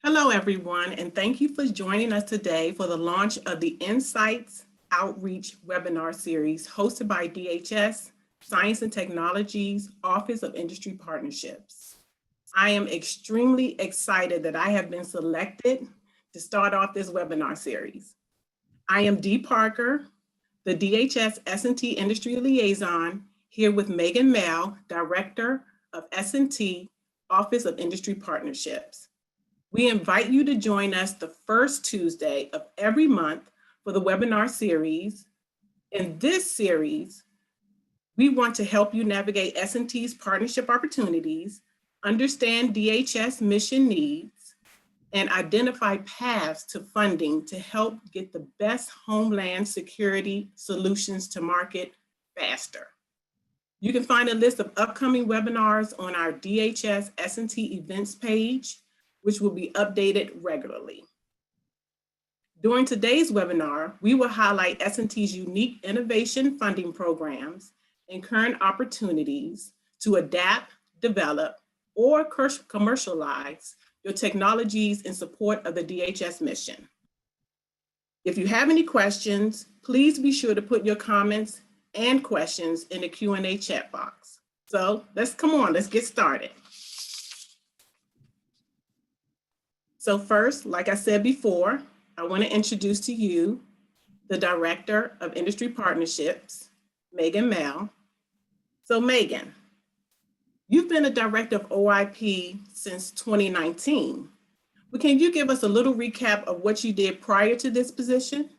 Hello, everyone, and thank you for joining us today for the launch of the Insights Outreach webinar series hosted by DHS Science and Technology's Office of Industry Partnerships. I am extremely excited that I have been selected to start off this webinar series. I am Dee Parker, the DHS S&T Industry Liaison, here with Megan Mahle, Director of S&T Office of Industry Partnerships. We invite you to join us the first Tuesday of every month for the webinar series. In this series, we want to help you navigate S&T's partnership opportunities, understand DHS mission needs, and identify paths to funding to help get the best homeland security solutions to market faster. You can find a list of upcoming webinars on our DHS S&T events page, which will be updated regularly. During today's webinar, we will highlight S&T's unique innovation funding programs and current opportunities to adapt, develop, or commercialize your technologies in support of the DHS mission. If you have any questions, please be sure to put your comments and questions in the Q&A chat box. So let's get started. So first, like I said before, I want to introduce to you the Director of Industry Partnerships, Megan Mahle. So Megan, you've been a Director of OIP since 2019. But can you give us a little recap of what you did prior to this position?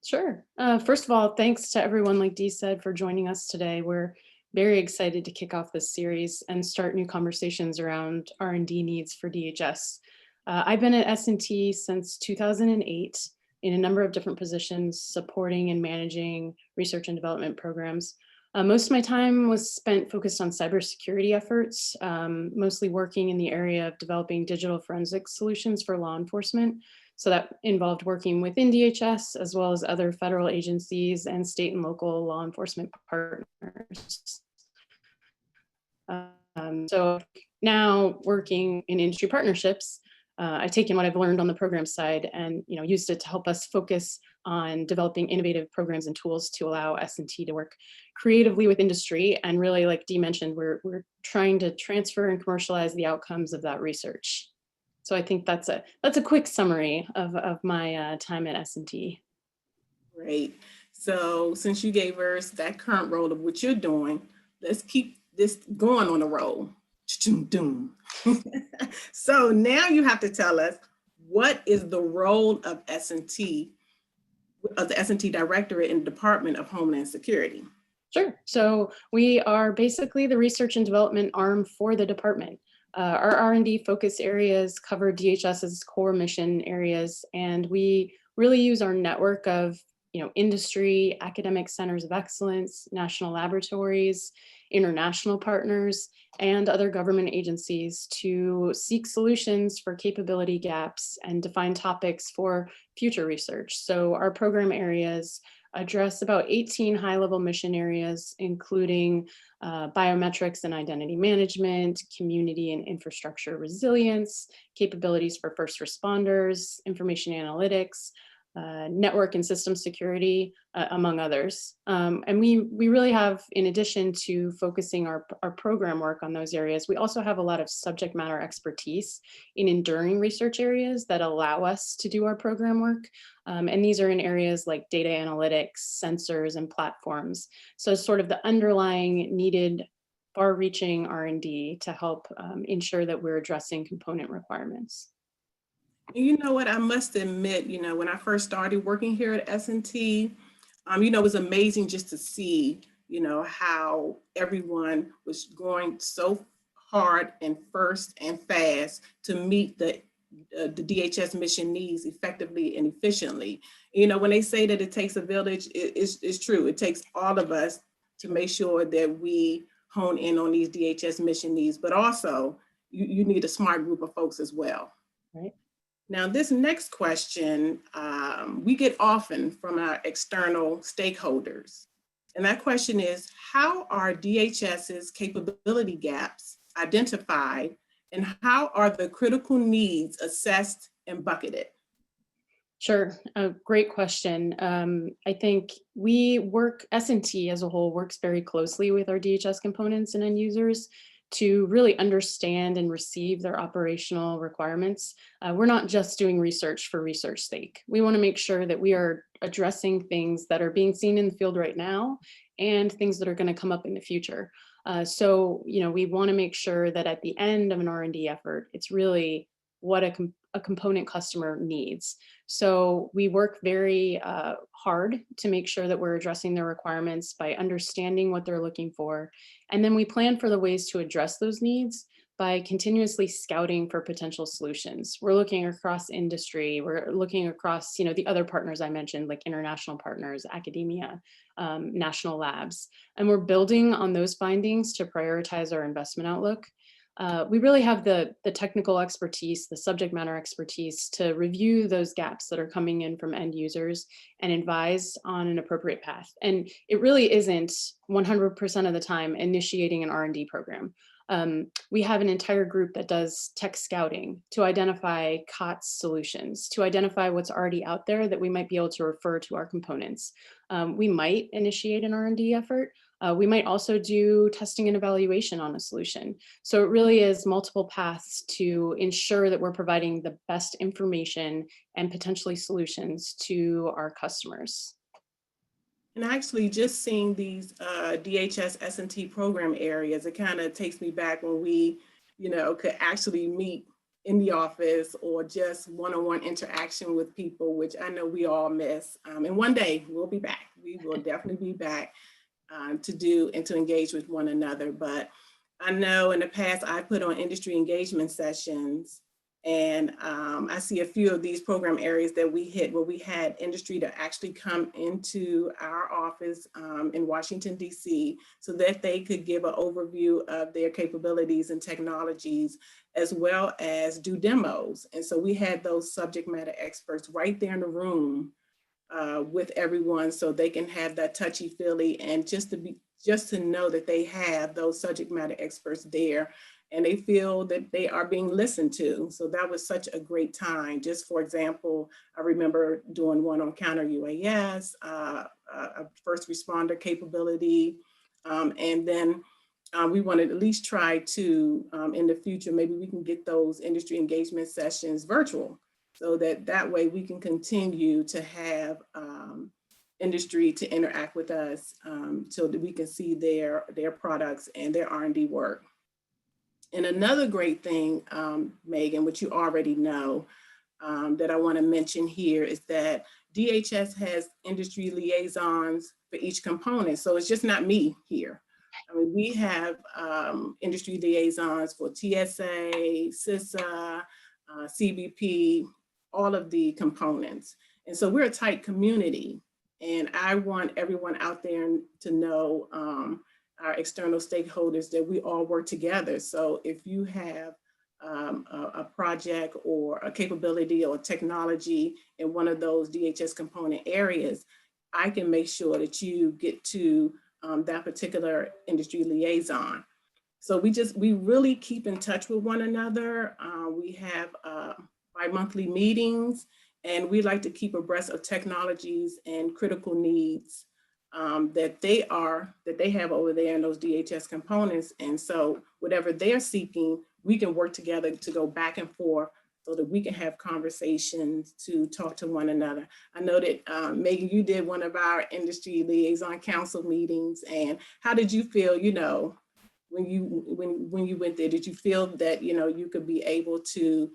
Sure. First of all, thanks to everyone, like Dee said, for joining us today. We're very excited to kick off this series and start new conversations around R&D needs for DHS. I've been at S&T since 2008 in a number of different positions, supporting and managing research and development programs. Most of my time was spent focused on cybersecurity efforts, mostly working in the area of developing digital forensic solutions for law enforcement. So that involved working within DHS as well as other federal agencies and state and local law enforcement partners. So now working in industry partnerships, I've taken what I've learned on the program side and used it to help us focus on developing innovative programs and tools to allow S&T to work creatively with industry. And really, like Dee mentioned, we're trying to transfer and commercialize the outcomes of that research. So I think that's a quick summary of my time at S&T. Great. So since you gave us that current role of what you're doing, let's keep this going on a roll. So now you have to tell us, what is the role of S&T, of the S&T Directorate in the Department of Homeland Security? Sure. So we are basically the research and development arm for the department. Our R&D focus areas cover DHS's core mission areas, and we really use our network of industry, academic centers of excellence, national laboratories, international partners, and other government agencies to seek solutions for capability gaps and define topics for future research. So our program areas address about 18 high-level mission areas, including biometrics and identity management, community and infrastructure resilience, capabilities for first responders, information analytics, network and system security, among others. And we really have, in addition to focusing our program work on those areas, we also have a lot of subject matter expertise in enduring research areas that allow us to do our program work. And these are in areas like data analytics, sensors, and platforms. So sort of the underlying needed far-reaching R&D to help ensure that we're addressing component requirements. You know what, I must admit, when I first started working here at S&T, it was amazing just to see, how everyone was going so hard and first and fast to meet the DHS mission needs effectively and efficiently. When they say that it takes a village, it's true. It takes all of us to make sure that we hone in on these DHS mission needs, but also you need a smart group of folks as well. Right. Now, this next question we get often from our external stakeholders. And that question is, how are DHS's capability gaps identified, and how are the critical needs assessed and bucketed? Sure, a great question. I think S&T as a whole works very closely with our DHS components and end users to really understand and receive their operational requirements. We're not just doing research for research sake. We want to make sure that we are addressing things that are being seen in the field right now and things that are going to come up in the future. So, we want to make sure that at the end of an R&D effort, it's really what a component customer needs. So we work very hard to make sure that we're addressing their requirements by understanding what they're looking for. And then we plan for the ways to address those needs by continuously scouting for potential solutions. We're looking across industry, we're looking across, the other partners I mentioned, like international partners, academia, national labs, and we're building on those findings to prioritize our investment outlook. We really have the technical expertise, the subject matter expertise to review those gaps that are coming in from end users and advise on an appropriate path. And it really isn't 100% of the time initiating an R&D program. We have an entire group that does tech scouting to identify COTS solutions, to identify what's already out there that we might be able to refer to our components. We might initiate an R&D effort. We might also do testing and evaluation on a solution. So it really is multiple paths to ensure that we're providing the best information and potentially solutions to our customers. And actually just seeing these DHS S&T program areas, it kind of takes me back when we, could actually meet in the office or just one-on-one interaction with people, which I know we all miss. And one day we'll be back. We will definitely be back to do and to engage with one another. But I know in the past I put on industry engagement sessions, and I see a few of these program areas that we hit where we had industry to actually come into our office in Washington, D.C. so that they could give an overview of their capabilities and technologies, as well as do demos. And so we had those subject matter experts right there in the room with everyone, so they can have that touchy-feely and just to know that they have those subject matter experts there and they feel that they are being listened to. So that was such a great time. Just for example, I remember doing one on counter UAS, a first responder capability, and then we want to at least try to, in the future, maybe we can get those industry engagement sessions virtual, so that way we can continue to have industry to interact with us so that we can see their products and their R&D work. And another great thing, Megan, which you already know, that I want to mention here is that DHS has industry liaisons for each component. So it's just not me here. I mean, we have industry liaisons for TSA, CISA, CBP, all of the components. And so we're a tight community. And I want everyone out there to know, our external stakeholders, that we all work together. So if you have a project or a capability or technology in one of those DHS component areas, I can make sure that you get to that particular industry liaison. So we really keep in touch with one another. We have bi-monthly meetings, And we like to keep abreast of technologies and critical needs that they have over there in those DHS components. And so whatever they're seeking, we can work together to go back and forth so that we can have conversations to talk to one another. I know that Megan, you did one of our industry liaison council meetings, and how did you feel, when you went there? Did you feel that, you could be able to,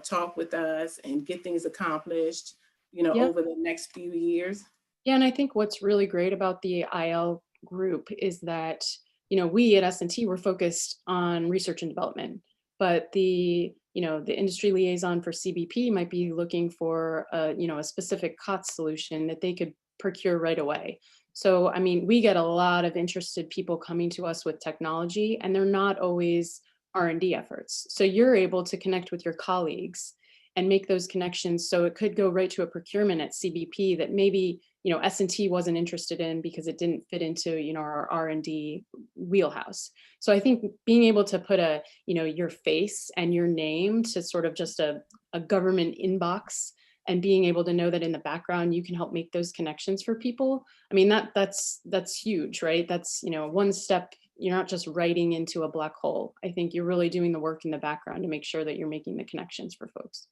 talk with us and get things accomplished, Yeah. over the next few years? Yeah, and I think what's really great about the IL group is that, we at S&T were focused on research and development, but the industry liaison for CBP might be looking for a specific COTS solution that they could procure right away. So, I mean, we get a lot of interested people coming to us with technology, and they're not always R&D efforts. So you're able to connect with your colleagues and make those connections. So it could go right to a procurement at CBP that maybe S&T wasn't interested in because it didn't fit into our R&D wheelhouse. So I think being able to put your face and your name to sort of just a government inbox, and being able to know that in the background you can help make those connections for people. I mean, that's huge, right? That's one step. You're not just writing into a black hole. I think you're really doing the work in the background to make sure that you're making the connections for folks.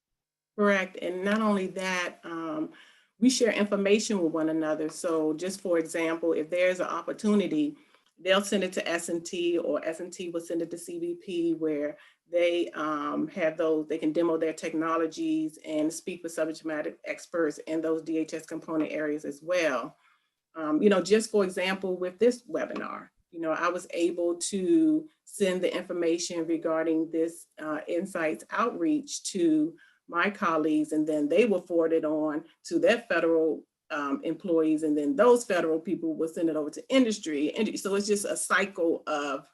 Correct. And not only that, we share information with one another. So just for example, if there's an opportunity, they'll send it to S&T, or S&T will send it to CBP, where they they can demo their technologies and speak with subject matter experts in those DHS component areas as well. Just for example, with this webinar, I was able to send the information regarding this insights outreach to my colleagues, and then they will forward it on to their federal employees, and then those federal people will send it over to industry. And so it's just a cycle of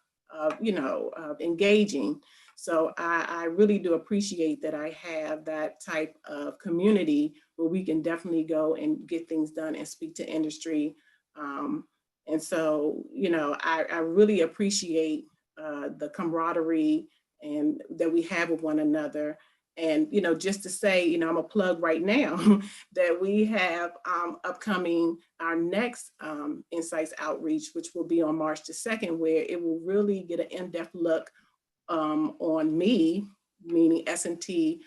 engaging. So I really do appreciate that I have that type of community where we can definitely go and get things done and speak to industry. And so, I really appreciate the camaraderie and that we have with one another. And, just to say, I'm a plug right now that we have upcoming our next Insights Outreach, which will be on March the 2nd, where it will really get an in-depth look on me, meaning S&T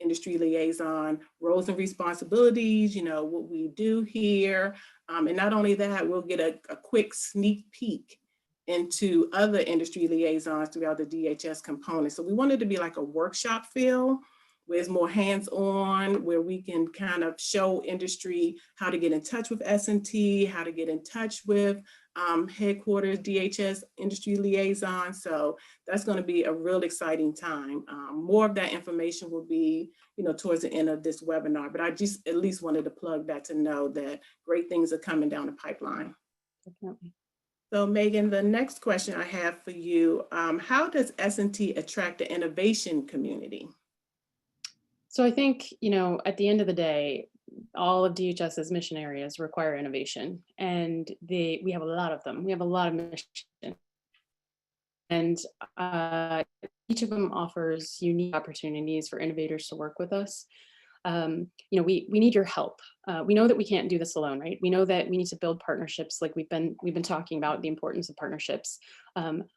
industry liaison, roles and responsibilities, what we do here. And not only that, we'll get a quick sneak peek into other industry liaisons throughout the DHS component. So we wanted to be like a workshop feel, where it's more hands-on, where we can kind of show industry how to get in touch with S&T, how to get in touch with headquarters DHS industry liaison. So that's going to be a real exciting time. More of that information will be, towards the end of this webinar, but I just at least wanted to plug that to know that great things are coming down the pipeline. Definitely. So Megan, the next question I have for you, how does S&T attract the innovation community? So I think, at the end of the day, all of DHS's mission areas require innovation, and we have a lot of them. We have a lot of missions, and each of them offers unique opportunities for innovators to work with us. We need your help. We know that we can't do this alone, right? We know that we need to build partnerships, like we've been talking about the importance of partnerships.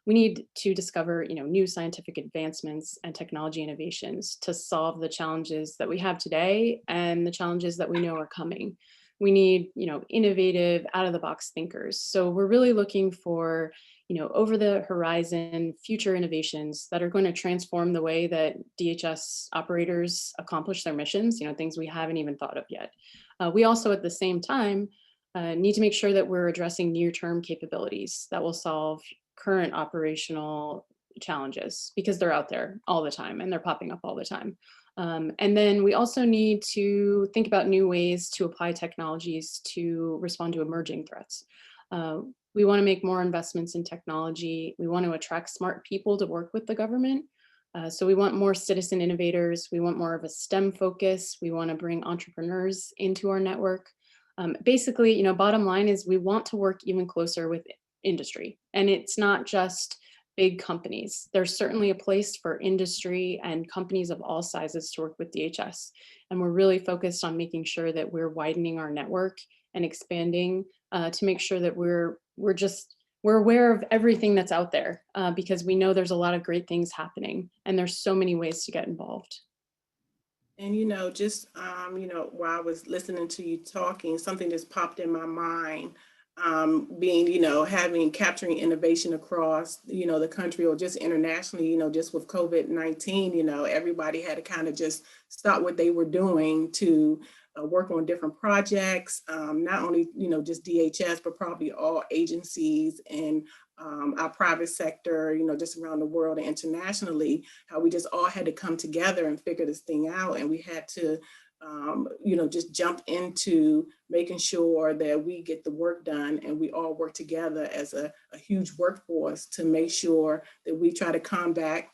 We need to discover, new scientific advancements and technology innovations to solve the challenges that we have today and the challenges that we know are coming. We need, innovative, out-of-the-box thinkers. So we're really looking for, over the horizon, future innovations that are going to transform the way that DHS operators accomplish their missions, things we haven't even thought of yet. We also, at the same time, need to make sure that we're addressing near-term capabilities that will solve current operational challenges, because they're out there all the time and they're popping up all the time. And then we also need to think about new ways to apply technologies to respond to emerging threats. We want to make more investments in technology. We want to attract smart people to work with the government. So we want more citizen innovators. We want more of a STEM focus. We want to bring entrepreneurs into our network. Basically, bottom line is we want to work even closer with industry. And it's not just big companies. There's certainly a place for industry and companies of all sizes to work with DHS. And we're really focused on making sure that we're widening our network and expanding to make sure that we're aware of everything that's out there because we know there's a lot of great things happening and there's so many ways to get involved. And, just, while I was listening to you talking, something just popped in my mind, being, capturing innovation across, the country or just internationally, just with COVID-19, everybody had to kind of just stop what they were doing to work on different projects, not only, just DHS, but probably all agencies and our private sector, just around the world and internationally, how we just all had to come together and figure this thing out. And we had to, just jump into making sure that we get the work done and we all work together as a huge workforce to make sure that we try to combat,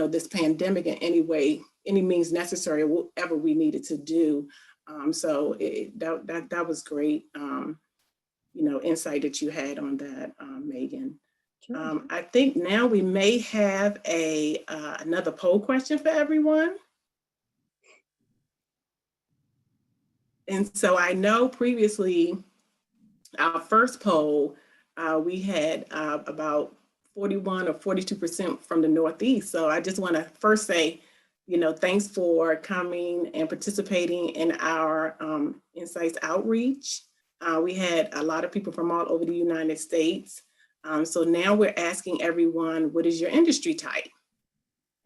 this pandemic in any way, any means necessary, whatever we needed to do. So that was great. Insight that you had on that, Megan. Sure. I think now we may have another poll question for everyone. And so I know previously, our first poll, we had about 41 or 42% from the Northeast. So I just want to first say, thanks for coming and participating in our Insights outreach. We had a lot of people from all over the United States. So now we're asking everyone, what is your industry type?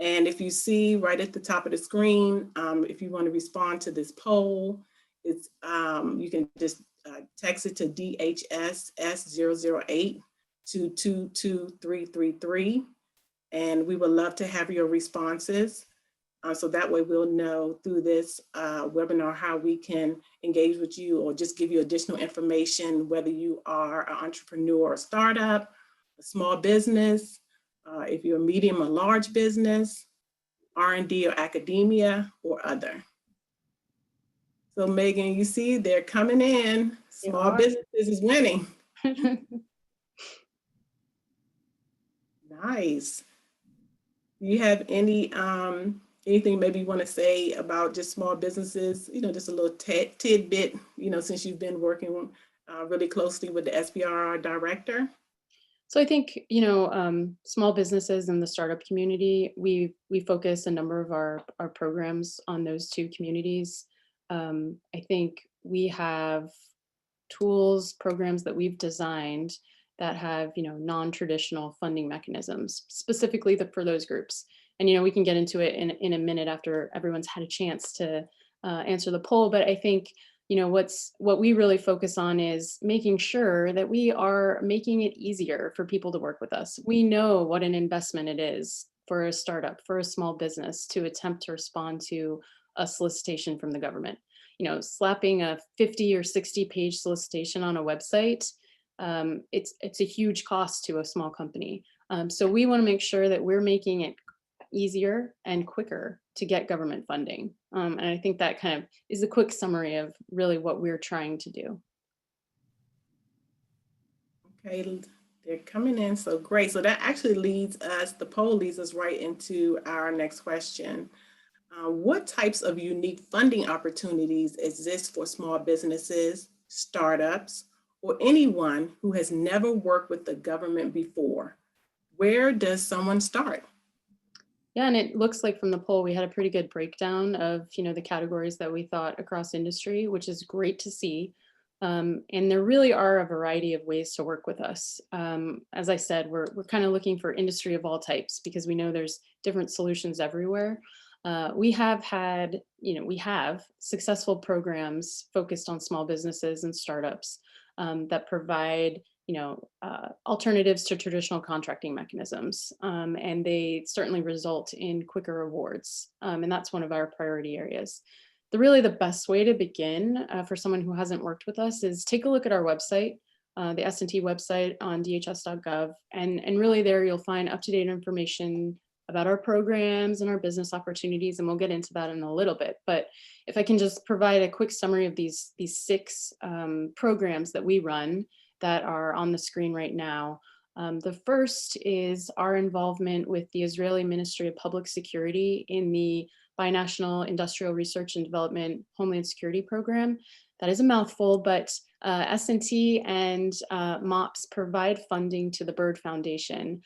And if you see right at the top of the screen, if you want to respond to this poll, it's you can just text it to DHS S008 to 22333. And we would love to have your responses. So that way we'll know through this webinar how we can engage with you or just give you additional information, whether you are an entrepreneur or startup, a small business, if you're a medium or large business, R&D or academia or other. So Megan, you see they're coming in. Small businesses is winning. Nice. Do you have any anything maybe you want to say about just small businesses, just a little tidbit, since you've been working really closely with the SPRR director? So I think, small businesses and the startup community, we focus a number of our programs on those two communities. I think we have tools, programs that we've designed that have, non-traditional funding mechanisms, specifically for those groups. And, we can get into it in a minute after everyone's had a chance to answer the poll. But I think, what we really focus on is making sure that we are making it easier for people to work with us. We know what an investment it is for a startup, for a small business to attempt to respond to a solicitation from the government. Slapping a 50 or 60-page solicitation on a website, it's a huge cost to a small company. So we want to make sure that we're making it easier and quicker to get government funding. And I think that kind of is a quick summary of really what we're trying to do. Okay, they're coming in, so great. So that actually the poll leads us right into our next question. What types of unique funding opportunities exist for small businesses, startups, or anyone who has never worked with the government before? Where does someone start? Yeah, and it looks like from the poll, we had a pretty good breakdown of, the categories that we thought across industry, which is great to see. And there really are a variety of ways to work with us. As I said, we're kind of looking for industry of all types because we know there's different solutions everywhere. We have successful programs focused on small businesses and startups that provide alternatives to traditional contracting mechanisms. And they certainly result in quicker awards. And that's one of our priority areas. The best way to begin for someone who hasn't worked with us is take a look at our website, the S&T website on dhs.gov. And really there you'll find up-to-date information about our programs and our business opportunities. And we'll get into that in a little bit. But if I can just provide a quick summary of these 6 programs that we run that are on the screen right now. The first is our involvement with the Israeli Ministry of Public Security in the Binational Industrial Research and Development Homeland Security Program. That is a mouthful, but S&T and MOPS provide funding to the Byrd Foundation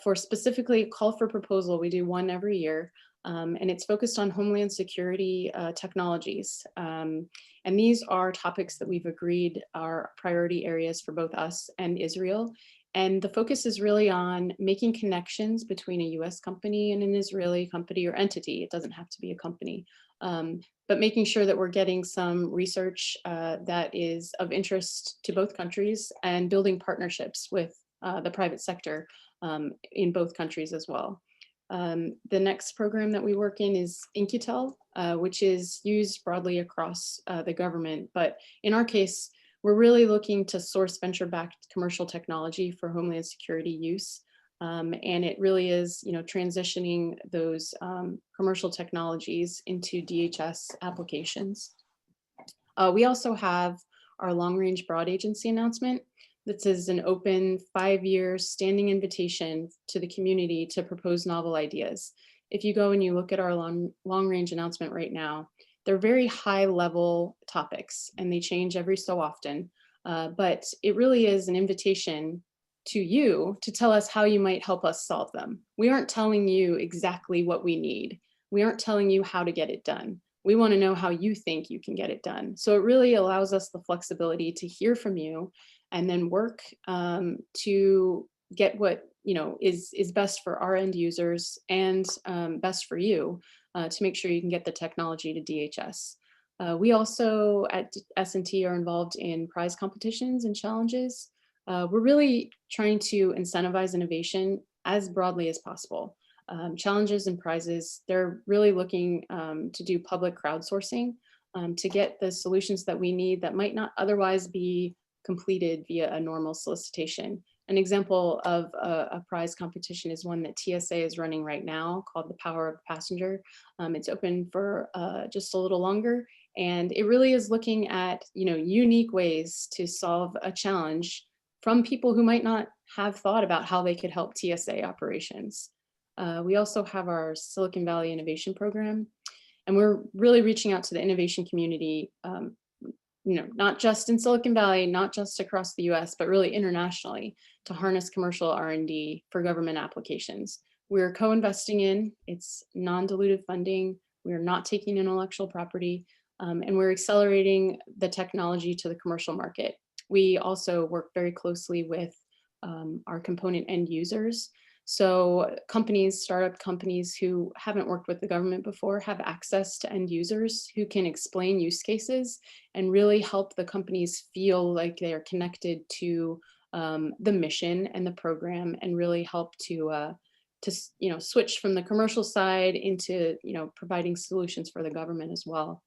for specifically call for proposal. We do one every year, and it's focused on Homeland Security technologies. And these are topics that we've agreed are priority areas for both us and Israel. And the focus is really on making connections between a US company and an Israeli company or entity. It doesn't have to be a company, but making sure that we're getting some research that is of interest to both countries and building partnerships with the private sector in both countries as well. The next program that we work in is Incutel, which is used broadly across the government. But in our case, we're really looking to source venture-backed commercial technology for Homeland Security use. And it really is, transitioning those commercial technologies into DHS applications. We also have our long-range broad agency announcement. This is an open 5-year standing invitation to the community to propose novel ideas. If you go and you look at our long-range announcement right now, they're very high-level topics and they change every so often, but it really is an invitation to you to tell us how you might help us solve them. We aren't telling you exactly what we need. We aren't telling you how to get it done. We want to know how you think you can get it done. So it really allows us the flexibility to hear from you and then work to get what is best for our end users and best for you to make sure you can get the technology to DHS. We also at S&T are involved in prize competitions and challenges. We're really trying to incentivize innovation as broadly as possible. Challenges and prizes, they're really looking to do public crowdsourcing to get the solutions that we need that might not otherwise be completed via a normal solicitation. An example of a prize competition is one that TSA is running right now called The Power of the Passenger. It's open for just a little longer, and it really is looking at unique ways to solve a challenge from people who might not have thought about how they could help TSA operations. We also have our Silicon Valley Innovation Program, and we're really reaching out to the innovation community, not just in Silicon Valley, not just across the US, but really internationally to harness commercial R&D for government applications. We're co-investing in, it's non-dilutive funding, we're not taking intellectual property, and we're accelerating the technology to the commercial market. We also work very closely with our component end users. So companies, startup companies who haven't worked with the government before have access to end users who can explain use cases and really help the companies feel like they are connected to the mission and the program, and really help to switch from the commercial side into providing solutions for the government as well.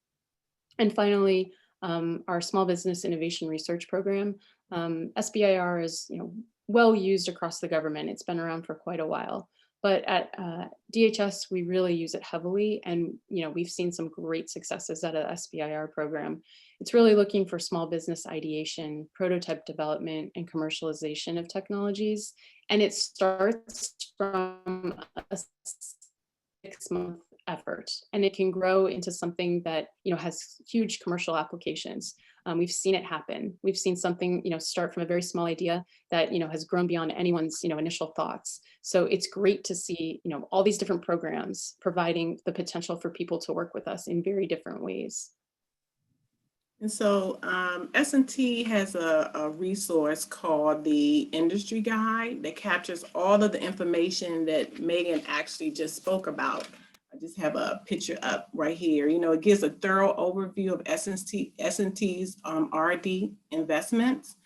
And finally, our Small Business Innovation Research Program. SBIR is well used across the government. It's been around for quite a while, but at DHS, we really use it heavily. And we've seen some great successes at a SBIR program. It's really looking for small business ideation, prototype development, and commercialization of technologies. And it starts from a 6-month effort, and it can grow into something that has huge commercial applications. We've seen it happen. We've seen something start from a very small idea that has grown beyond anyone's initial thoughts. So it's great to see all these different programs providing the potential for people to work with us in very different ways. And so S&T has a resource called the Industry Guide that captures all of the information that Megan actually just spoke about. I just have a picture up right here. It gives a thorough overview of S&T's R&D investments,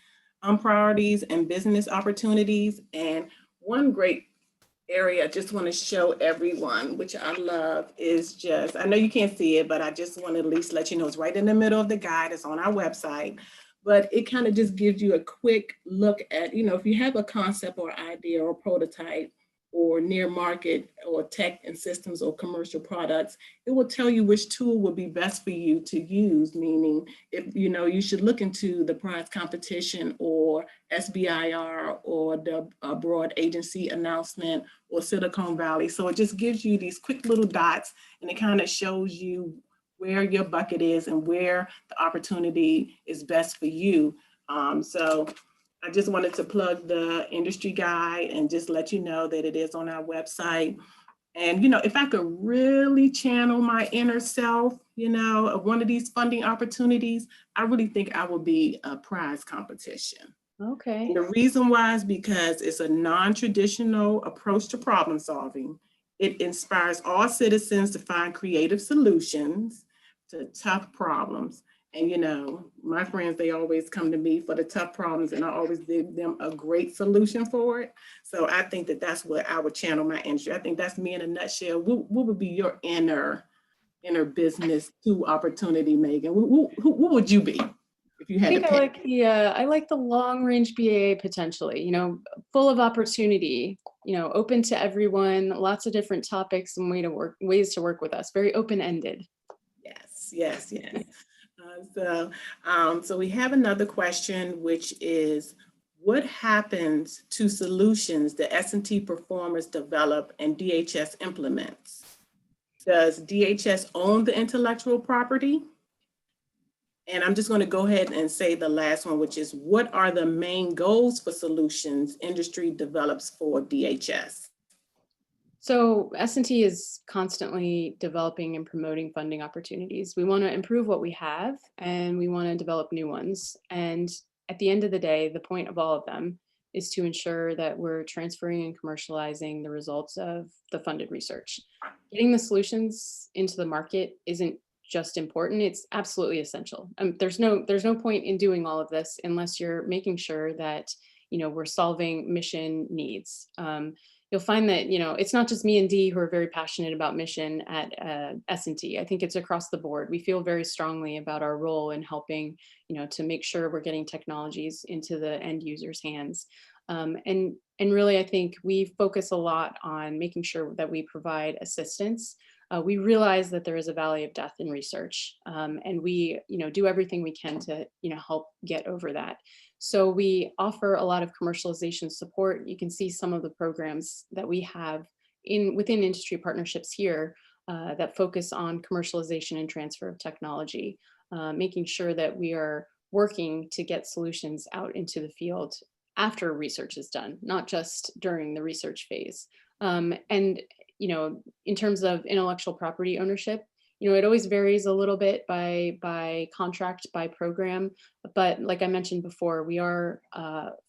priorities, and business opportunities. And one great area I just want to show everyone, which I love, is just, I know you can't see it, but I just want to at least let you know it's right in the middle of the guide. It's on our website, but it kind of just gives you a quick look at, if you have a concept or idea or prototype, or near market or tech and systems or commercial products, it will tell you which tool would be best for you to use, meaning if you should look into the prize competition or SBIR or the broad agency announcement or Silicon Valley. So it just gives you these quick little dots, and it kind of shows you where your bucket is and where the opportunity is best for you. So I just wanted to plug the industry guide and just let you know that it is on our website. And, if I could really channel my inner self, of one of these funding opportunities, I really think I would be a prize competition. Okay. And the reason why is because it's a non-traditional approach to problem solving. It inspires all citizens to find creative solutions to tough problems. And, my friends, they always come to me for the tough problems, and I always give them a great solution for it. So I think that that's what I would channel my industry. I think that's me in a nutshell. What would be your inner business to opportunity, Megan? Who would you be if you I had to think pick? I like the long range BAA potentially, full of opportunity, open to everyone, lots of different topics and ways to work with us, very open-ended. Yes. So we have another question, which is, what happens to solutions that S&T performers develop and DHS implements? Does DHS own the intellectual property? And I'm just going to go ahead and say the last one, which is, what are the main goals for solutions industry develops for DHS? So S&T is constantly developing and promoting funding opportunities. We want to improve what we have, and we want to develop new ones. And at the end of the day, the point of all of them is to ensure that we're transferring and commercializing the results of the funded research. Getting the solutions into the market isn't just important, it's absolutely essential. There's no point in doing all of this unless you're making sure that we're solving mission needs. You'll find that it's not just me and Dee who are very passionate about mission at S&T. I think it's across the board. We feel very strongly about our role in helping to make sure we're getting technologies into the end users' hands. And really, I think we focus a lot on making sure that we provide assistance. We realize that there is a valley of death in research, and we do everything we can to help get over that. So we offer a lot of commercialization support. You can see some of the programs that we have within industry partnerships here that focus on commercialization and transfer of technology, making sure that we are working to get solutions out into the field after research is done, not just during the research phase. And in terms of intellectual property ownership, it always varies a little bit by contract, by program. But like I mentioned before, we are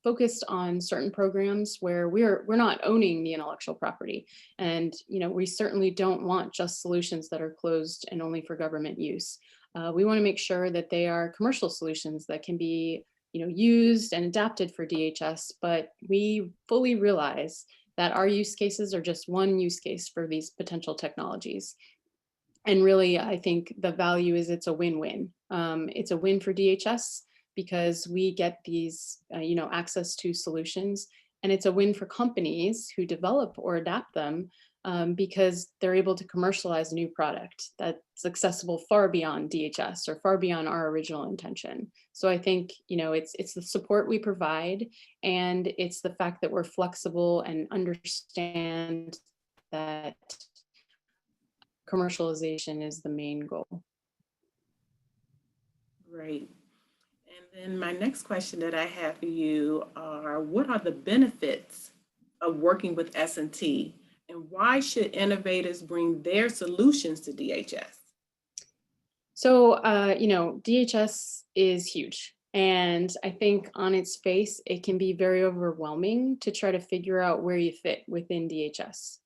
focused on certain programs where we're not owning the intellectual property. And we certainly don't want just solutions that are closed and only for government use. We want to make sure that they are commercial solutions that can be used and adapted for DHS, but we fully realize that our use cases are just one use case for these potential technologies. And really, I think the value is it's a win-win. It's a win for DHS because we get these, access to solutions, and it's a win for companies who develop or adapt them because they're able to commercialize a new product that's accessible far beyond DHS or far beyond our original intention. So I think, it's the support we provide, and it's the fact that we're flexible and understand that commercialization is the main goal. Great. And then my next question that I have for you are, what are the benefits of working with S&T, and why should innovators bring their solutions to DHS? So, DHS is huge. And I think on its face, it can be very overwhelming to try to figure out where you fit within DHS.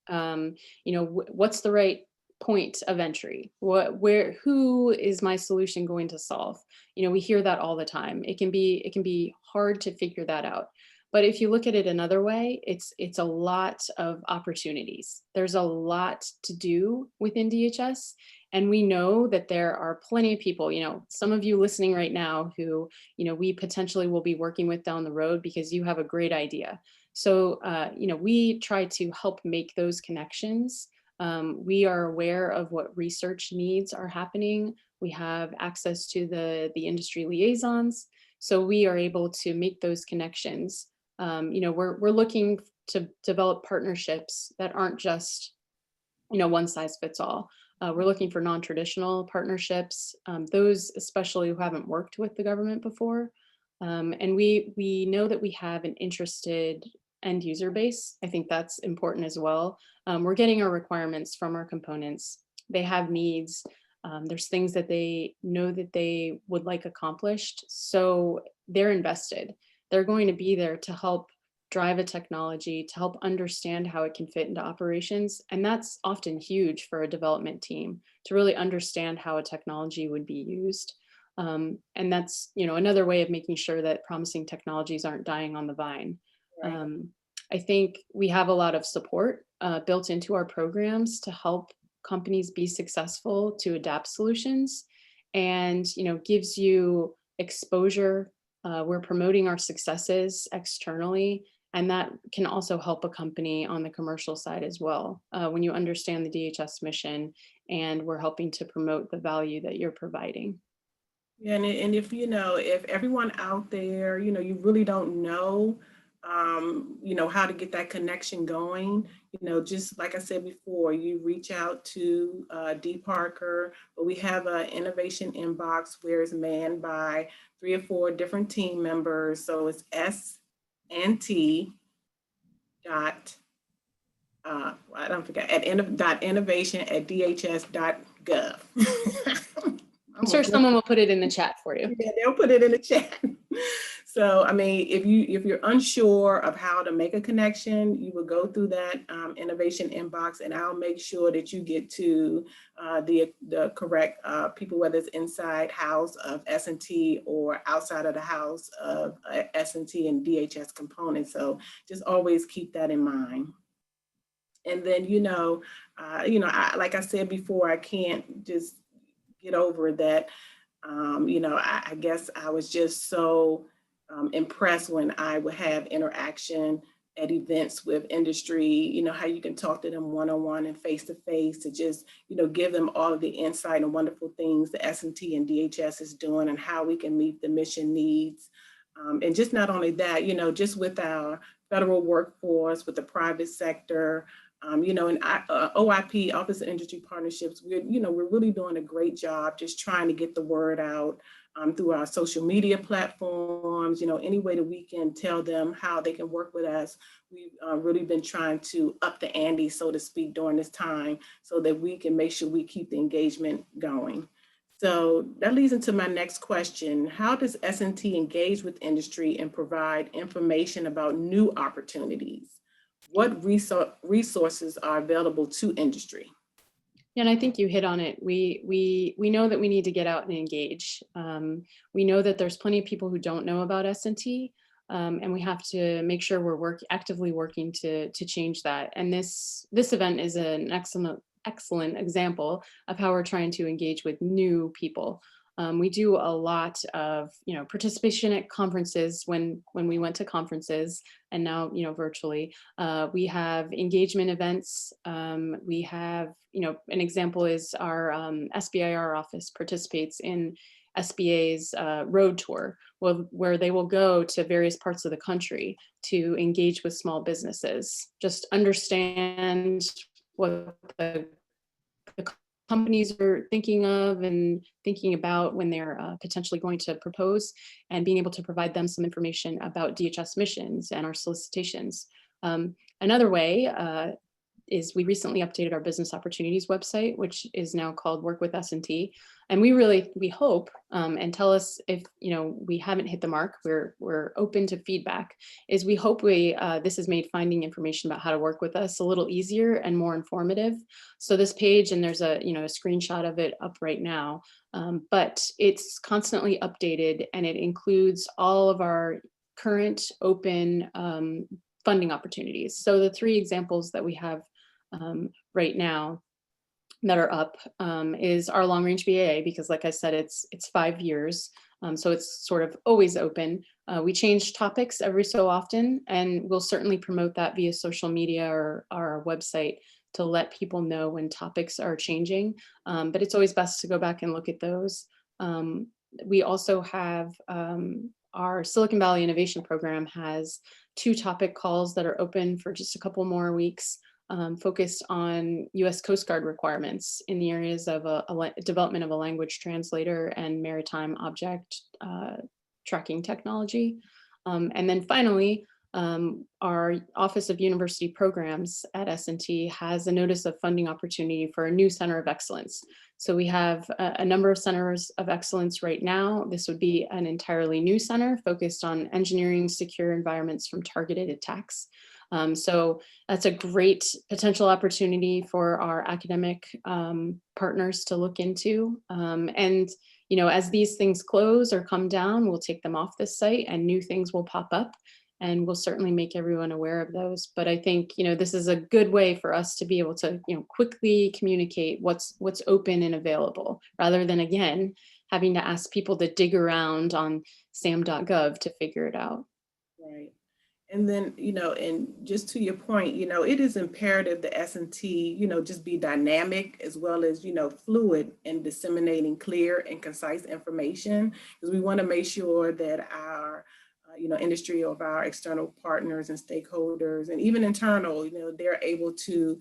What's the right point of entry? Who is my solution going to solve? We hear that all the time. It can be hard to figure that out. But if you look at it another way, it's a lot of opportunities. There's a lot to do within DHS. And we know that there are plenty of people, some of you listening right now who, we potentially will be working with down the road because you have a great idea. So, we try to help make those connections. We are aware of what research needs are happening. We have access to the industry liaisons. So we are able to make those connections. We're looking to develop partnerships that aren't just, one size fits all. We're looking for non-traditional partnerships, those especially who haven't worked with the government before. And we know that we have an interested end user base. I think that's important as well. We're getting our requirements from our components. They have needs. There's things that they know that they would like accomplished. So they're invested. They're going to be there to help drive a technology, to help understand how it can fit into operations. And that's often huge for a development team, to really understand how a technology would be used. And that's, another way of making sure that promising technologies aren't dying on the vine. Right. I think we have a lot of support built into our programs to help companies be successful to adapt solutions, and gives you exposure. We're promoting our successes externally, and that can also help a company on the commercial side as well. When you understand the DHS mission, and we're helping to promote the value that you're providing. Yeah, and if everyone out there, you really don't know, how to get that connection going, just like I said before, you reach out to D. Parker, but we have an innovation inbox where it's manned by 3 or 4 different team members. So it's S&T dot, I don't forget, dot innovation at DHS.gov. I'm sure someone will put it in the chat for you. Yeah, they'll put it in the chat. So, I mean, if you're unsure of how to make a connection, you will go through that innovation inbox, and I'll make sure that you get to the correct people, whether it's inside house of S&T or outside of the house of S&T and DHS components. So just always keep that in mind. And then, like I said before, I can't just get over that. I guess I was just so impressed when I would have interaction at events with industry, how you can talk to them one-on-one and face-to-face to just, give them all of the insight and wonderful things the S&T and DHS is doing and how we can meet the mission needs. And just not only that, just with our federal workforce, with the private sector, and OIP, Office of Industry Partnerships, we're really doing a great job just trying to get the word out through our social media platforms, any way that we can tell them how they can work with us. We've really been trying to up the ante, so to speak, during this time so that we can make sure we keep the engagement going. So that leads into my next question. How does S&T engage with industry and provide information about new opportunities? What resources are available to industry? Yeah, and I think you hit on it. We know that we need to get out and engage. We know that there's plenty of people who don't know about S&T, and we have to make sure we're actively working to change that. And this event is an excellent example of how we're trying to engage with new people. We do a lot of participation at conferences when we went to conferences, and now virtually. We have engagement events. We have an example is our SBIR office participates in SBA's road tour, where they will go to various parts of the country to engage with small businesses, just understand what the companies are thinking of and thinking about when they're potentially going to propose, and being able to provide them some information about DHS missions and our solicitations. Another way is we recently updated our business opportunities website, which is now called Work with S&T. And we hope, and tell us if we haven't hit the mark, we're open to feedback, is we hope this has made finding information about how to work with us a little easier and more informative. So this page, and there's a screenshot of it up right now, but it's constantly updated, and it includes all of our current open funding opportunities. So the 3 examples that we have right now that are up is our long range BAA, because like I said, it's 5 years. So it's sort of always open. We change topics every so often, and we'll certainly promote that via social media or our website to let people know when topics are changing. But it's always best to go back and look at those. We also have our Silicon Valley Innovation Program has 2 topic calls that are open for just a couple more weeks, focused on US Coast Guard requirements in the areas of development of a language translator and maritime object tracking technology. And then finally, our Office of University Programs at S&T has a notice of funding opportunity for a new Center of Excellence. So we have a number of centers of excellence right now. This would be an entirely new center focused on engineering secure environments from targeted attacks. So that's a great potential opportunity for our academic partners to look into. And you know, as these things close or come down, we'll take them off this site and new things will pop up. And we'll certainly make everyone aware of those. But I think, you know, this is a good way for us to be able to, you know, quickly communicate what's open and available, rather than, again, having to ask people to dig around on sam.gov to figure it out. Right. And then, you know, and just to your point, you know, it is imperative that S&T, you know, just be dynamic as well as, you know, fluid in disseminating clear and concise information, because we want to make sure that our you know, industry of our external partners and stakeholders and even internal, you know, they're able to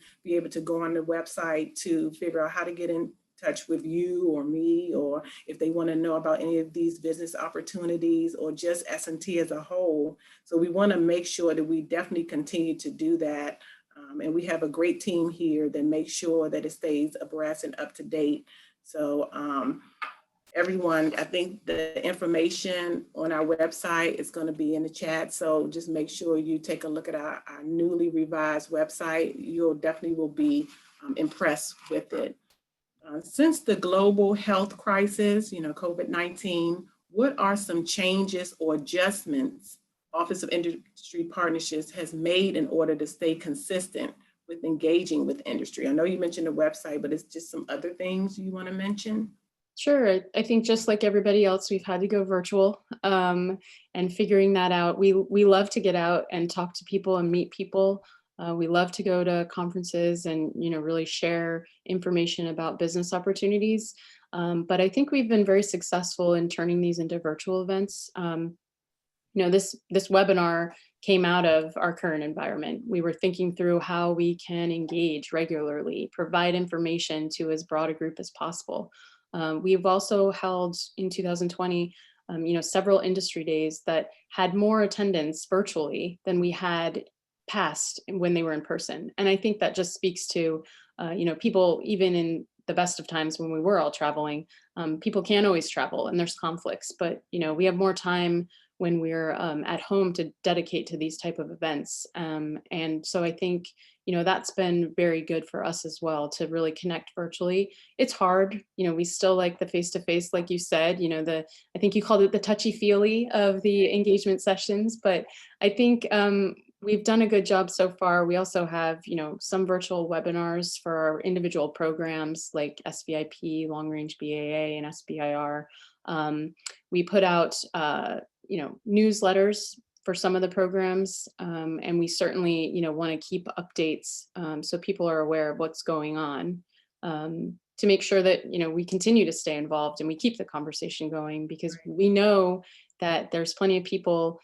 go on the website to figure out how to get in touch with you or me, or if they want to know about any of these business opportunities or just S&T as a whole. So we want to make sure that we definitely continue to do that. And we have a great team here that makes sure that it stays abreast and up to date. So everyone, I think the information on our website is going to be in the chat. So just make sure you take a look at our newly revised website. You'll definitely will be impressed with it. Since the global health crisis, you know, COVID-19, what are some changes or adjustments Office of Industry Partnerships has made in order to stay consistent with engaging with industry? I know you mentioned the website, but it's just some other things you want to mention? Sure. I think just like everybody else, we've had to go virtual and figuring that out. We love to get out and talk to people and meet people. We love to go to conferences and, you know, really share information about business opportunities. But I think we've been very successful in turning these into virtual events. You know, this webinar came out of our current environment. We were thinking through how we can engage regularly, provide information to as broad a group as possible. We've also held in 2020, you know, several industry days that had more attendance virtually than we had past when they were in person. And I think that just speaks to, you know, people, even in the best of times when we were all traveling, people can't always travel and there's conflicts, but, you know, we have more time when we're at home to dedicate to these type of events. And so I think, you know, that's been very good for us as well to really connect virtually. It's hard, you know, we still like the face-to-face, like you said, you know, I think you called it the touchy-feely of the engagement sessions, but I think we've done a good job so far. We also have, you know, some virtual webinars for our individual programs like SVIP, Long Range BAA, and SBIR. We put out, you know, newsletters for some of the programs, and we certainly, you know, want to keep updates so people are aware of what's going on, to make sure that, you know, we continue to stay involved and we keep the conversation going, because we know that there's plenty of people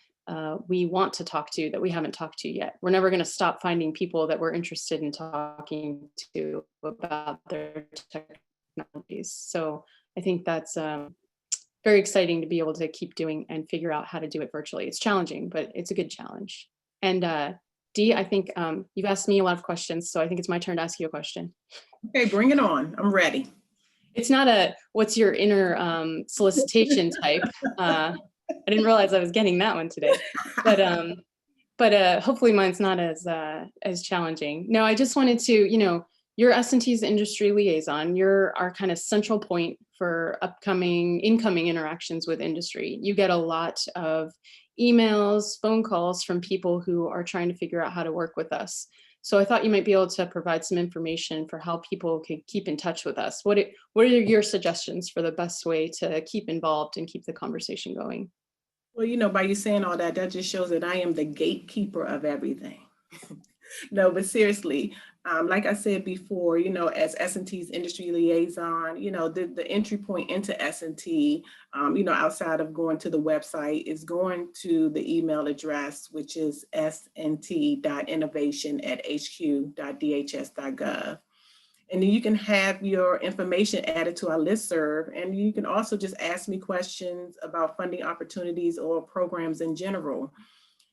we want to talk to that we haven't talked to yet. We're never going to stop finding people that we're interested in talking to about their technologies. So I think that's very exciting to be able to keep doing and figure out how to do it virtually. It's challenging, but it's a good challenge. And Dee, I think you've asked me a lot of questions, so I think it's my turn to ask you a question. Okay, bring it on. I'm ready. It's not a what's your inner solicitation type. I didn't realize I was getting that one today, but hopefully mine's not as challenging. No, I just wanted to, you know, You're S&T's industry liaison. You're our kind of central point for incoming interactions with industry. You get a lot of emails, phone calls from people who are trying to figure out how to work with us. So I thought you might be able to provide some information for how people could keep in touch with us. What are your suggestions for the best way to keep involved and keep the conversation going? Well, by you saying all that, that just shows that I am the gatekeeper of everything. No, but seriously, like I said before, as S&T's industry liaison, the entry point into S&T, outside of going to the website is going to the email address, which is snt.innovation@hq.dhs.gov. And then you can have your information added to our listserv. And you can also just ask me questions about funding opportunities or programs in general.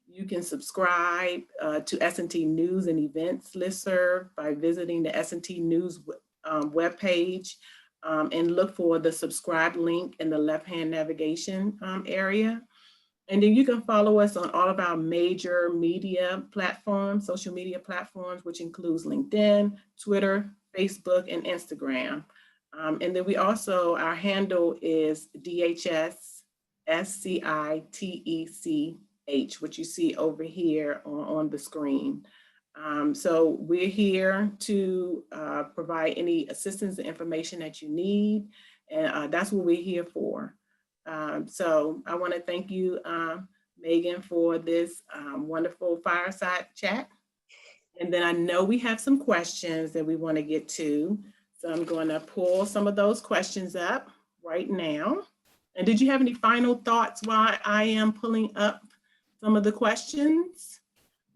You can subscribe to S&T News and Events listserv by visiting the S&T News webpage and look for the subscribe link in the left-hand navigation area. And then you can follow us on all of our major media platforms, social media platforms, which includes LinkedIn, Twitter, Facebook, and Instagram. And then our handle is DHS SCITECH, which you see over here on the screen. So we're here to provide any assistance and information that you need, and that's what we're here for. So I want to thank you, Megan, for this wonderful fireside chat. And then I know we have some questions that we want to get to. So I'm going to pull some of those questions up right now. And did you have any final thoughts while I am pulling up some of the questions?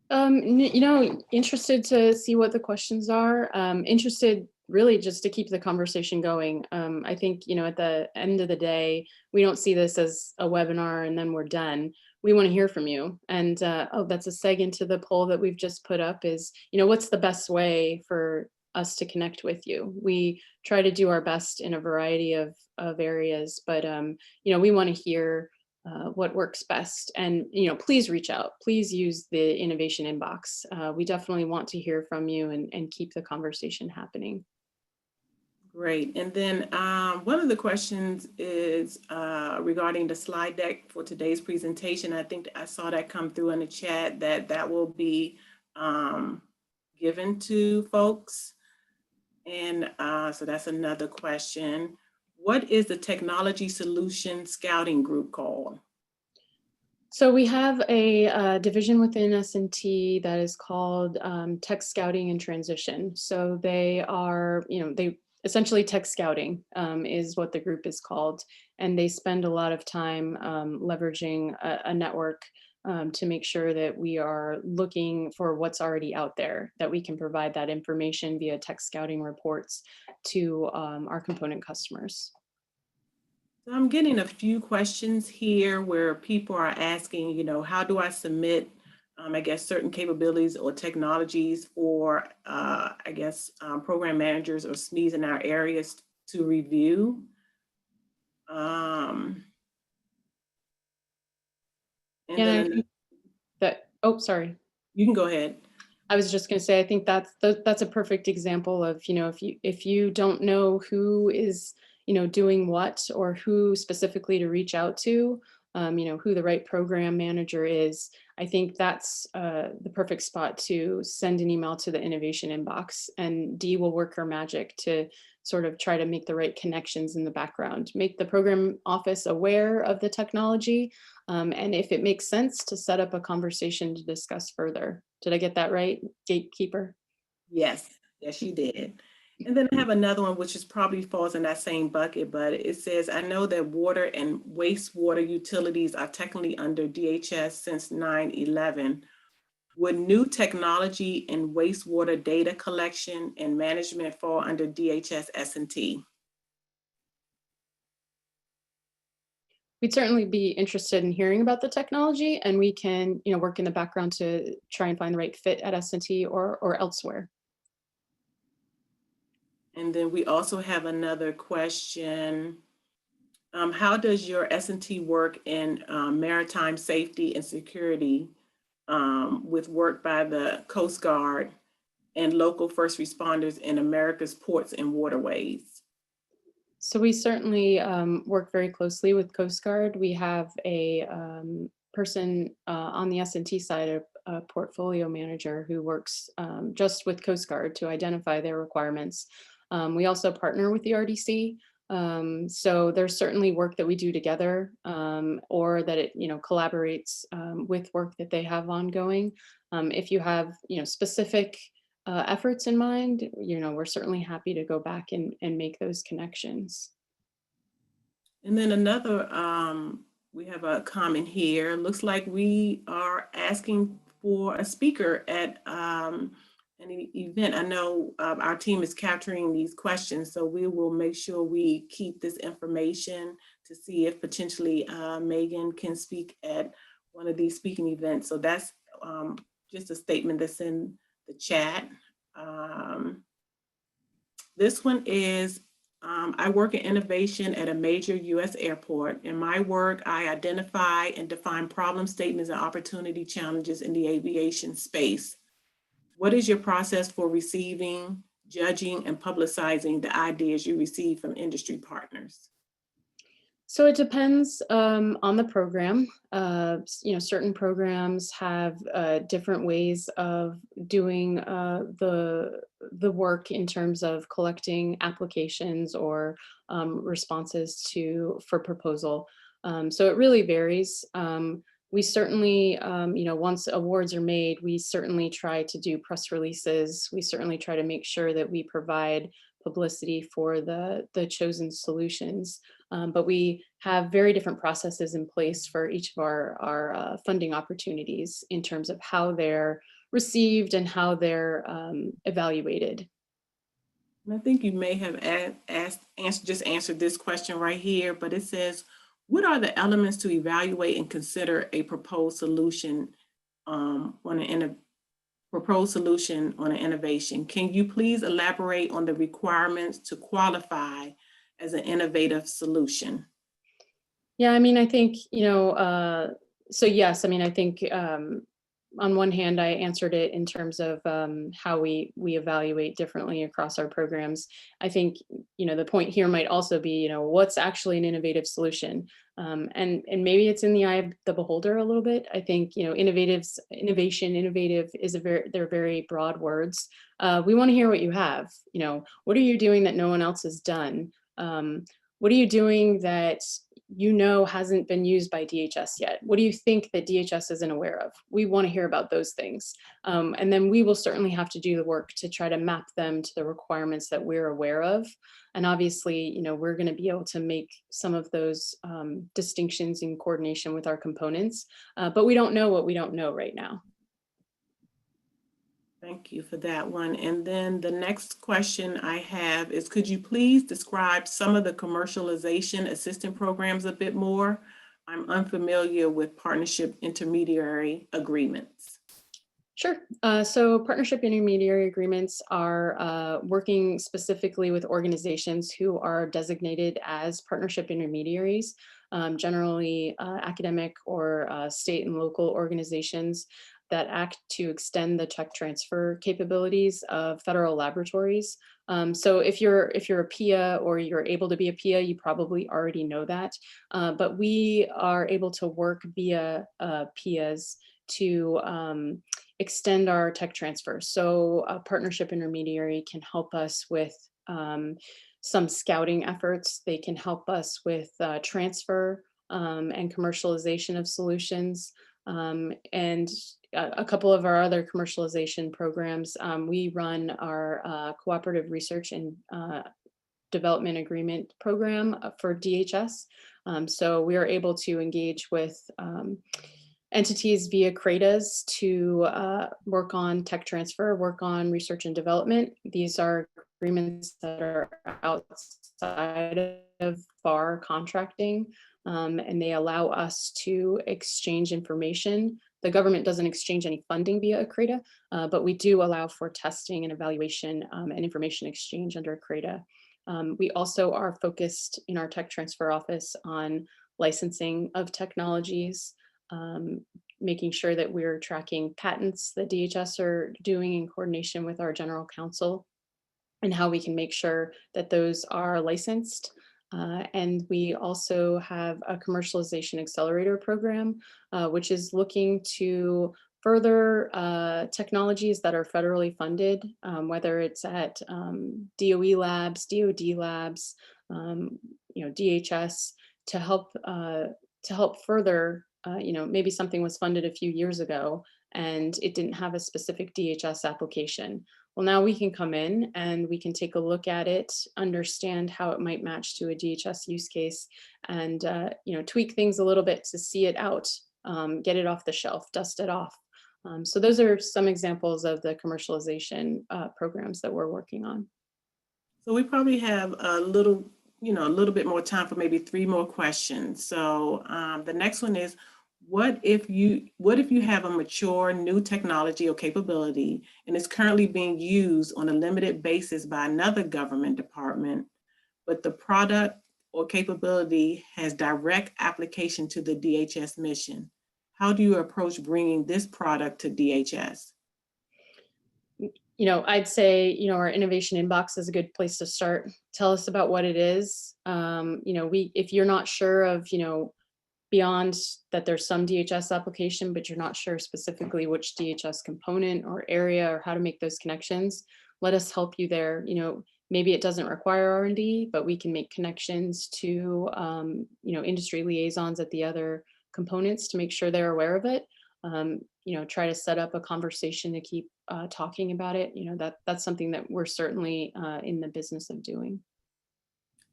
Interested to see what the questions are. Interested really just to keep the conversation going. I think, at the end of the day, we don't see this as a webinar and then we're done. We want to hear from you. And that's a seg into the poll that we've just put up is, what's the best way for us to connect with you? We try to do our best in a variety of areas, but, we want to hear what works best. And, please reach out. Please use the innovation inbox. We definitely want to hear from you and keep the conversation happening. Great. And then one of the questions is regarding the slide deck for today's presentation. I think I saw that come through in the chat that will be given to folks. And so that's another question. What is the Technology Solution Scouting Group called? So we have a division within S&T that is called Tech Scouting and Transition. So they are, they essentially tech scouting is what the group is called. And they spend a lot of time leveraging a network to make sure that we are looking for what's already out there, that we can provide that information via tech scouting reports to our component customers. So I'm getting a few questions here where people are asking, how do I submit, certain capabilities or technologies for, program managers or SMEs in our areas to review. Sorry. You can go ahead. I was just going to say, I think that's a perfect example of, if you don't know who is, doing what or who specifically to reach out to, who the right program manager is, I think that's the perfect spot to send an email to the innovation inbox, and Dee will work her magic to sort of try to make the right connections in the background, make the program office aware of the technology, and if it makes sense, to set up a conversation to discuss further. Did I get that right, gatekeeper? Yes, you did. And then I have another one, which is probably falls in that same bucket, but it says, I know that water and wastewater utilities are technically under DHS since 9/11. Would new technology in wastewater data collection and management fall under DHS S&T? We'd certainly be interested in hearing about the technology, and we can, work in the background to try and find the right fit at S&T or elsewhere. And then we also have another question. How does your S&T work in maritime safety and security with work by the Coast Guard and local first responders in America's ports and waterways? So we certainly work very closely with Coast Guard. We have a person on the S&T side, a portfolio manager who works just with Coast Guard to identify their requirements. We also partner with the RDC. So there's certainly work that we do together, or that it collaborates with work that they have ongoing. If you have specific efforts in mind, we're certainly happy to go back and make those connections. And then another, we have a comment here. Looks like we are asking for a speaker at an event. I know our team is capturing these questions, so we will make sure we keep this information to see if potentially Megan can speak at one of these speaking events. So that's just a statement that's in the chat. This one is, I work in innovation at a major US airport. In my work, I identify and define problem statements and opportunity challenges in the aviation space. What is your process for receiving, judging, and publicizing the ideas you receive from industry partners? So it depends on the program. Certain programs have different ways of doing the work in terms of collecting applications or responses for proposal. So it really varies. We certainly, once awards are made, we certainly try to do press releases. We certainly try to make sure that we provide publicity for the chosen solutions. But we have very different processes in place for each of our funding opportunities in terms of how they're received and how they're evaluated. And I think you may have just answered this question right here, but it says, what are the elements to evaluate and consider a proposed solution on an innovation? Can you please elaborate on the requirements to qualify as an innovative solution? Yeah, I mean, I think, so yes, I mean, I think on one hand, I answered it in terms of how we evaluate differently across our programs. I think, the point here might also be, what's actually an innovative solution? And maybe it's in the eye of the beholder a little bit. I think, innovative is they're very broad words. We want to hear what you have. What are you doing that no one else has done? What are you doing that hasn't been used by DHS yet? What do you think that DHS isn't aware of? We want to hear about those things. And then we will certainly have to do the work to try to map them to the requirements that we're aware of. And obviously, we're going to be able to make some of those distinctions in coordination with our components, but we don't know what we don't know right now. Thank you for that one. And then the next question I have is, could you please describe some of the commercialization assistance programs a bit more? I'm unfamiliar with partnership intermediary agreements. Sure. So partnership intermediary agreements are working specifically with organizations who are designated as partnership intermediaries, generally academic or state and local organizations that act to extend the tech transfer capabilities of federal laboratories. So if you're a PIA or you're able to be a PIA, you probably already know that. But we are able to work via PIAs to extend our tech transfer. So a partnership intermediary can help us with some scouting efforts. They can help us with transfer and commercialization of solutions. And a couple of our other commercialization programs, we run our cooperative research and development agreement program for DHS. So we are able to engage with entities via CRADAs to work on tech transfer, work on research and development. These are agreements that are outside of FAR contracting, and they allow us to exchange information. The government doesn't exchange any funding via a CRADA, but we do allow for testing and evaluation and information exchange under a CRADA. We also are focused in our tech transfer office on licensing of technologies. making sure that we're tracking patents that DHS are doing in coordination with our general counsel, and how we can make sure that those are licensed. And we also have a commercialization accelerator program, which is looking to further technologies that are federally funded, whether it's at DOE labs, DOD labs, DHS, to help further. Maybe something was funded a few years ago and it didn't have a specific DHS application. Well, now we can come in and we can take a look at it, understand how it might match to a DHS use case, and tweak things a little bit to see it out, get it off the shelf, dust it off. So those are some examples of the commercialization programs that we're working on. So we probably have a little bit more time for maybe 3 more questions. So the next one is, what if you have a mature new technology or capability and it's currently being used on a limited basis by another government department, but the product or capability has direct application to the DHS mission? How do you approach bringing this product to DHS? I'd say, our innovation inbox is a good place to start. Tell us about what it is. If you're not sure of, beyond that there's some DHS application, but you're not sure specifically which DHS component or area or how to make those connections, let us help you there. Maybe it doesn't require R&D, but we can make connections to, industry liaisons at the other components to make sure they're aware of it. Try to set up a conversation to keep talking about it. That's something that we're certainly in the business of doing.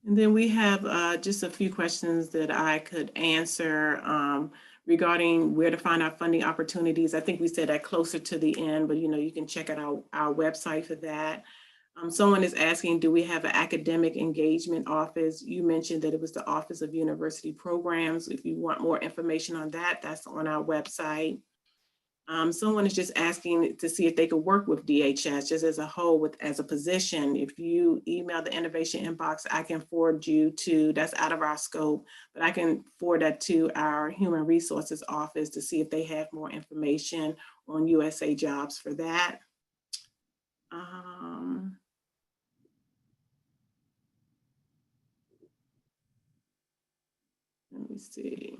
And then we have just a few questions that I could answer regarding where to find our funding opportunities. I think we said that closer to the end, but you can check out our website for that. Someone is asking, do we have an academic engagement office? You mentioned that it was the Office of University Programs. If you want more information on that, that's on our website. Someone is just asking to see if they could work with DHS just as a whole, as a position. If you email the innovation inbox, I can forward you to, that's out of our scope, but I can forward that to our human resources office to see if they have more information on USA jobs for that. Let me see.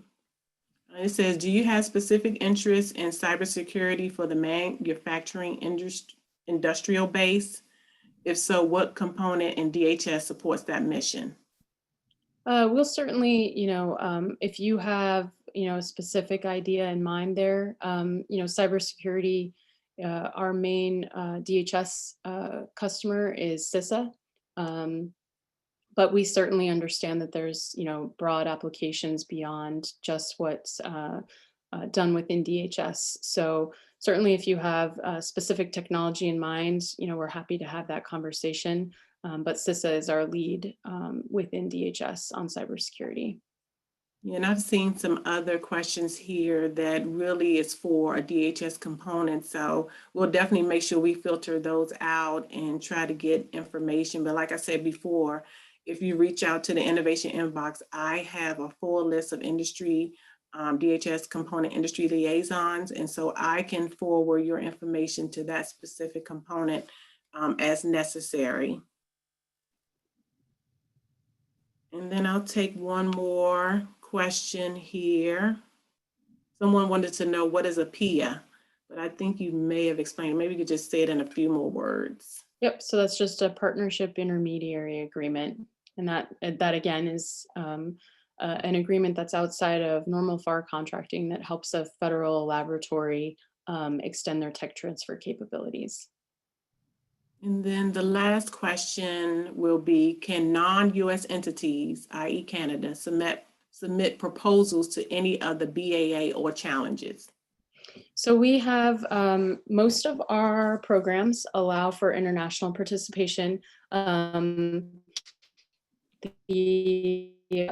It says, do you have specific interest in cybersecurity for the manufacturing industrial base? If so, what component in DHS supports that mission? We'll certainly, if you have, a specific idea in mind there, cybersecurity, our main DHS customer is CISA. But we certainly understand that there's, broad applications beyond just what's done within DHS. So certainly if you have a specific technology in mind, we're happy to have that conversation. But CISA is our lead within DHS on cybersecurity. Yeah, and I've seen some other questions here that really is for a DHS component. So we'll definitely make sure we filter those out and try to get information. But like I said before, if you reach out to the innovation inbox, I have a full list of industry, DHS component industry liaisons. And so I can forward your information to that specific component as necessary. And then I'll take one more question here. Someone wanted to know, what is a PIA? But I think you may have explained. Maybe you could just say it in a few more words. Yep, so that's just a partnership intermediary agreement. And that again is an agreement that's outside of normal FAR contracting that helps a federal laboratory extend their tech transfer capabilities. And then the last question will be, can non-US entities, i.e. Canada, submit proposals to any of the BAA or challenges? So we have, most of our programs allow for international participation.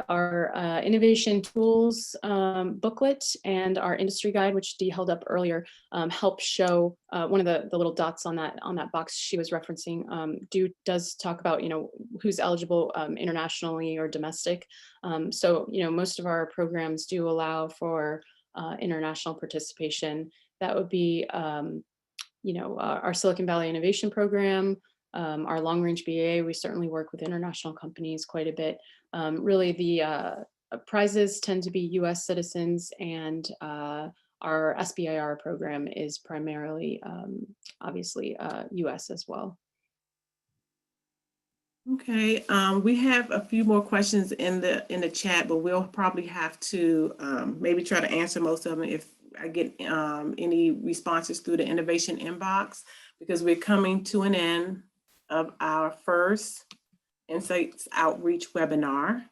Our innovation tools booklet and our industry guide, which Dee held up earlier, help show one of the little dots on that box she was referencing. Does talk about who's eligible internationally or domestic. So most of our programs do allow for international participation. That would be, our Silicon Valley Innovation Program, our long range BA. We certainly work with international companies quite a bit. Really, the prizes tend to be US citizens, and our SBIR program is primarily, obviously, US as well. Okay, we have a few more questions in the chat, but we'll probably have to maybe try to answer most of them if I get any responses through the innovation inbox, because we're coming to an end of our first Insights Outreach webinar.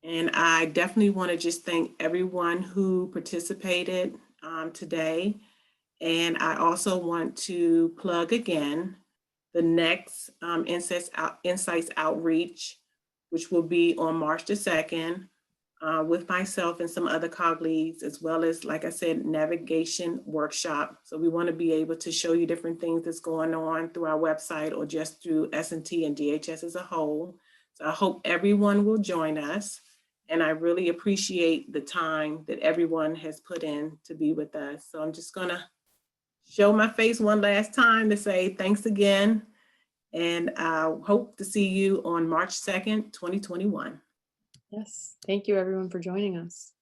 And I definitely want to just thank everyone who participated today. And I also want to plug again the next Insights Outreach, which will be on March the 2nd, with myself and some other colleagues, as well as, like I said, navigation workshop. So we want to be able to show you different things that's going on through our website or just through S&T and DHS as a whole. So I hope everyone will join us. And I really appreciate the time that everyone has put in to be with us. So I'm just gonna show my face one last time to say thanks again. And I hope to see you on March 2nd, 2021. Yes, thank you everyone for joining us.